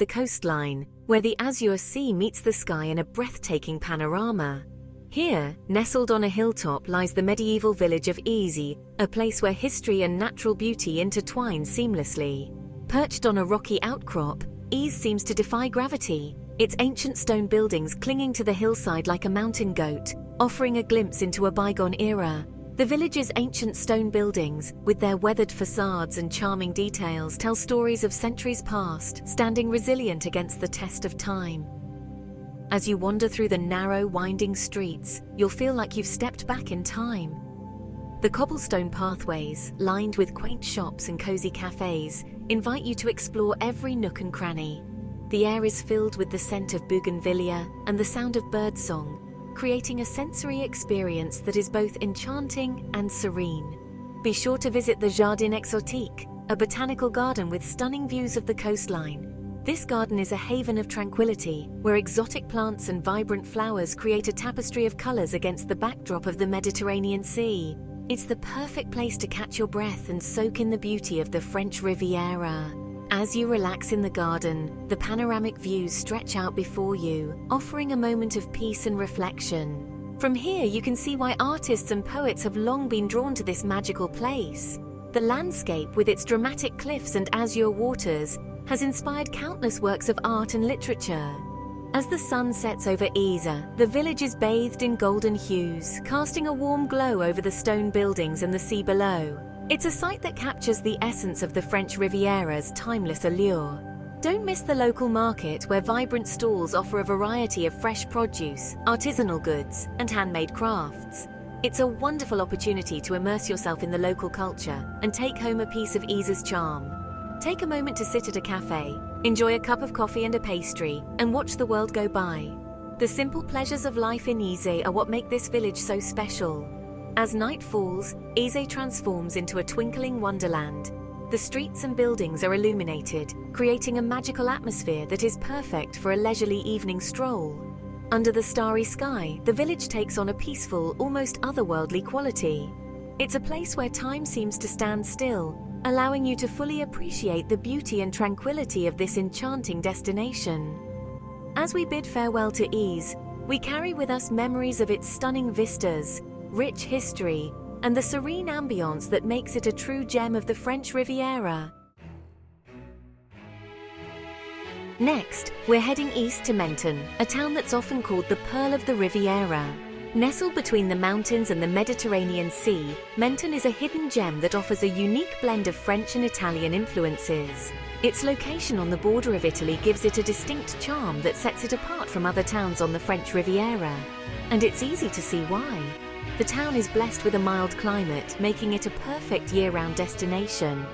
the coastline, where the azure sea meets the sky in a breathtaking panorama. Here, nestled on a hilltop, lies the medieval village of Ise, a place where history and natural beauty intertwine seamlessly. Perched on a rocky outcrop, Ise seems to defy gravity, its ancient stone buildings clinging to the hillside like a mountain goat, offering a glimpse into a bygone era. The village's ancient stone buildings, with their weathered facades and charming details, tell stories of centuries past, standing resilient against the test of time. As you wander through the narrow, winding streets, you'll feel like you've stepped back in time. The cobblestone pathways, lined with quaint shops and cozy cafes, invite you to explore every nook and cranny. The air is filled with the scent of bougainvillea and the sound of birdsong, creating a sensory experience that is both enchanting and serene. Be sure to visit the Jardin Exotique, a botanical garden with stunning views of the coastline. This garden is a haven of tranquility, where exotic plants and vibrant flowers create a tapestry of colors against the backdrop of the Mediterranean Sea. It's the perfect place to catch your breath and soak in the beauty of the French Riviera. As you relax in the garden, the panoramic views stretch out before you, offering a moment of peace and reflection. From here, you can see why artists and poets have long been drawn to this magical place. The landscape, with its dramatic cliffs and azure waters, has inspired countless works of art and literature. As the sun sets over Ise, the village is bathed in golden hues, casting a warm glow over the stone buildings and the sea below. It's a sight that captures the essence of the French Riviera's timeless allure. Don't miss the local market, where vibrant stalls offer a variety of fresh produce, artisanal goods, and handmade crafts. It's a wonderful opportunity to immerse yourself in the local culture and take home a piece of Ise's charm. Take a moment to sit at a cafe, enjoy a cup of coffee and a pastry, and watch the world go by. The simple pleasures of life in Ise are what make this village so special. As night falls, Ise transforms into a twinkling wonderland. The streets and buildings are illuminated, creating a magical atmosphere that is perfect for a leisurely evening stroll. Under the starry sky, the village takes on a peaceful, almost otherworldly quality. It's a place where time seems to stand still, allowing you to fully appreciate the beauty and tranquility of this enchanting destination. As we bid farewell to Ise, we carry with us memories of its stunning vistas, rich history, and the serene ambience that makes it a true gem of the French Riviera. Next, we're heading east to Menton, a town that's often called the Pearl of the Riviera. Nestled between the mountains and the Mediterranean Sea, Menton is a hidden gem that offers a unique blend of French and Italian influences. Its location on the border of Italy gives it a distinct charm that sets it apart from other towns on the French Riviera. And it's easy to see why. The town is blessed with a mild climate, making it a perfect year-round destination.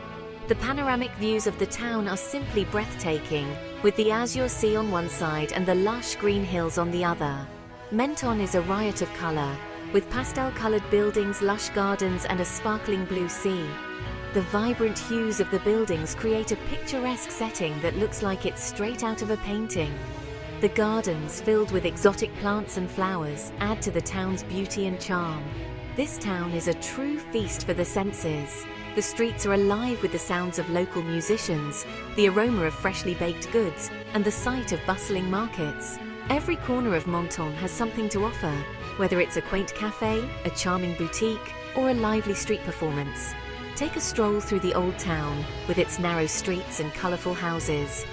The panoramic views of the town are simply breathtaking, with the azure sea on one side and the lush green hills on the other. Menton is a riot of color, with pastel-colored buildings, lush gardens, and a sparkling blue sea. The vibrant hues of the buildings create a picturesque setting that looks like it's straight out of a painting. The gardens, filled with exotic plants and flowers, add to the town's beauty and charm. This town is a true feast for the senses. The streets are alive with the sounds of local musicians, the aroma of freshly baked goods, and the sight of bustling markets. Every corner of Menton has something to offer, whether it's a quaint cafe, a charming boutique, or a lively street performance. Take a stroll through the Old Town, with its narrow streets and colourful houses.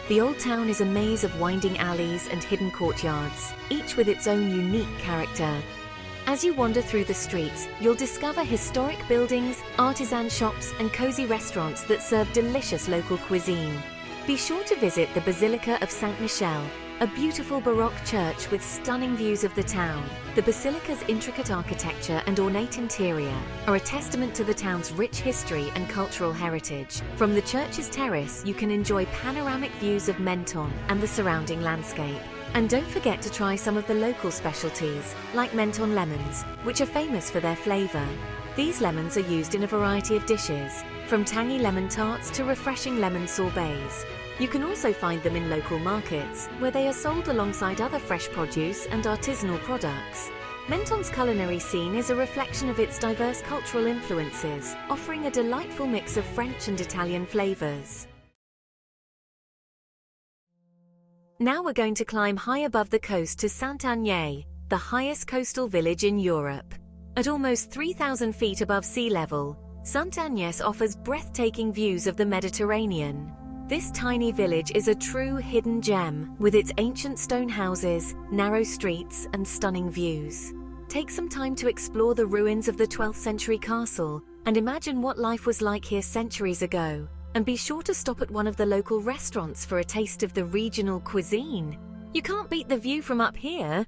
The Old Town is a maze of winding alleys and hidden courtyards, each with its own unique character. As you wander through the streets, you'll discover historic buildings, artisan shops, and cosy restaurants that serve delicious local cuisine. Be sure to visit the Basilica of Saint-Michel, a beautiful Baroque church with stunning views of the town. The basilica's intricate architecture and ornate interior are a testament to the town's rich history and cultural heritage. From the church's terrace, you can enjoy panoramic views of Menton and the surrounding landscape. And don't forget to try some of the local specialties, like Menton lemons, which are famous for their flavor. These lemons are used in a variety of dishes, from tangy lemon tarts to refreshing lemon sorbets. You can also find them in local markets, where they are sold alongside other fresh produce and artisanal products. Menton's culinary scene is a reflection of its diverse cultural influences, offering a delightful mix of French and Italian flavors. Now we're going to climb high above the coast to Saint-Tropez, the highest coastal village in Europe. At almost 3,000 feet above sea level, Saint-Tropez offers breathtaking views of the Mediterranean. This tiny village is a true hidden gem, with its ancient stone houses, narrow streets, and stunning views. Take some time to explore the ruins of the 12th century castle and imagine what life was like here centuries ago. And be sure to stop at one of the local restaurants for a taste of the regional cuisine. You can't beat the view from up here.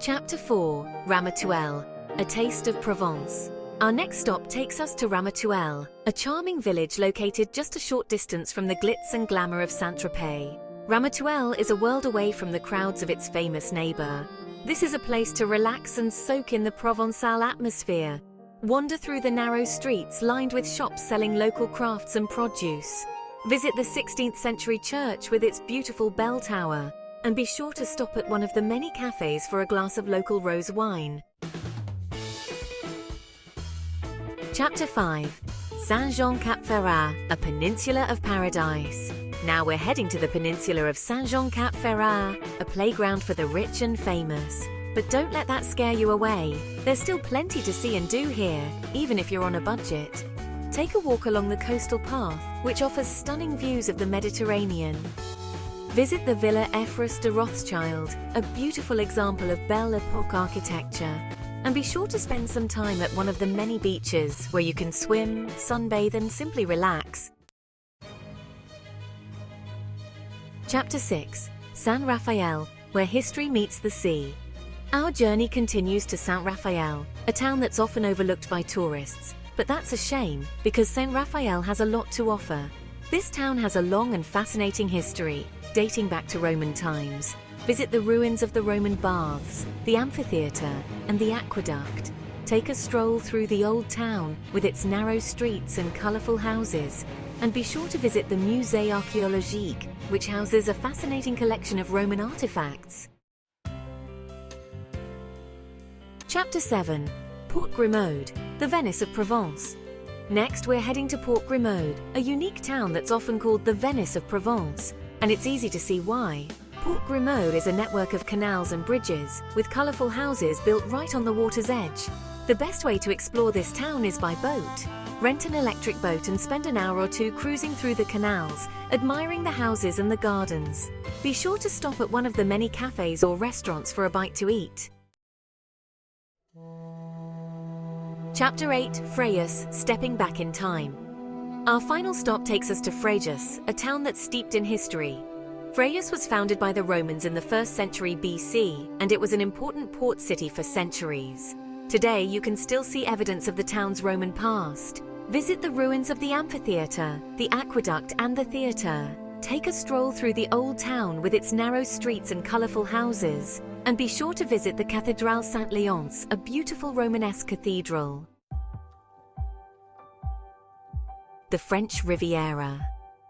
Chapter 4: Ramatuelle, a taste of Provence. Our next stop takes us to Ramatuelle, a charming village located just a short distance from the glitz and glamour of Saint-Tropez. Ramatuelle is a world away from the crowds of its famous neighbor. This is a place to relax and soak in the Provençal atmosphere. Wander through the narrow streets lined with shops selling local crafts and produce. Visit the 16th century church with its beautiful bell tower. And be sure to stop at one of the many cafes for a glass of local rose wine. Chapter 5: Saint-Jean-Cap-Ferrat, a peninsula of paradise. Now we're heading to the peninsula of Saint-Jean-Cap-Ferrat, a playground for the rich and famous. But don't let that scare you away. There's still plenty to see and do here, even if you're on a budget. Take a walk along the coastal path, which offers stunning views of the Mediterranean. Visit the Villa Efros de Rothschild, a beautiful example of Belle Epoque architecture. And be sure to spend some time at one of the many beaches where you can swim, sunbathe, and simply relax. Chapter 6: Saint Raphael, where history meets the sea. Our journey continues to Saint Raphael, a town that's often overlooked by tourists. But that's a shame, because Saint Raphael has a lot to offer. This town has a long and fascinating history, dating back to Roman times. Visit the ruins of the Roman baths, the amphitheatre, and the aqueduct. Take a stroll through the old town with its narrow streets and colourful houses. And be sure to visit the Musée Archéologique, which houses a fascinating collection of Roman artifacts. Chapter 7: Port Grimaud, the Venice of Provence. Next, we're heading to Port Grimaud, a unique town that's often called the Venice of Provence, and it's easy to see why. Port Grimaud is a network of canals and bridges, with colourful houses built right on the water's edge. The best way to explore this town is by boat. Rent an electric boat and spend an hour or two cruising through the canals, admiring the houses and the gardens. Be sure to stop at one of the many cafes or restaurants for a bite to eat. Chapter 8: Fréjus, stepping back in time. Our final stop takes us to Fréjus, a town that's steeped in history. Fréjus was founded by the Romans in the 1st century BC, and it was an important port city for centuries. Today, you can still see evidence of the town's Roman past. Visit the ruins of the amphitheatre, the aqueduct, and the theatre. Take a stroll through the old town with its narrow streets and colourful houses. And be sure to visit the Cathédrale Saint-Léonce, a beautiful Romanesque cathedral. The French Riviera.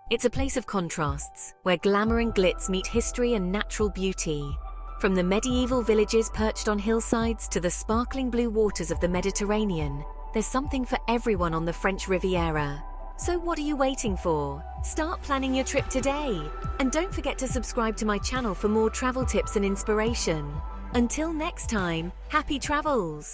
It's a place of contrasts, where glamour and glitz meet history and natural beauty. From the medieval villages perched on hillsides to the sparkling blue waters of the Mediterranean, there's something for everyone on the French Riviera. So what are you waiting for? Start planning your trip today! And don't forget to subscribe to my channel for more travel tips and inspiration. Until next time, happy travels!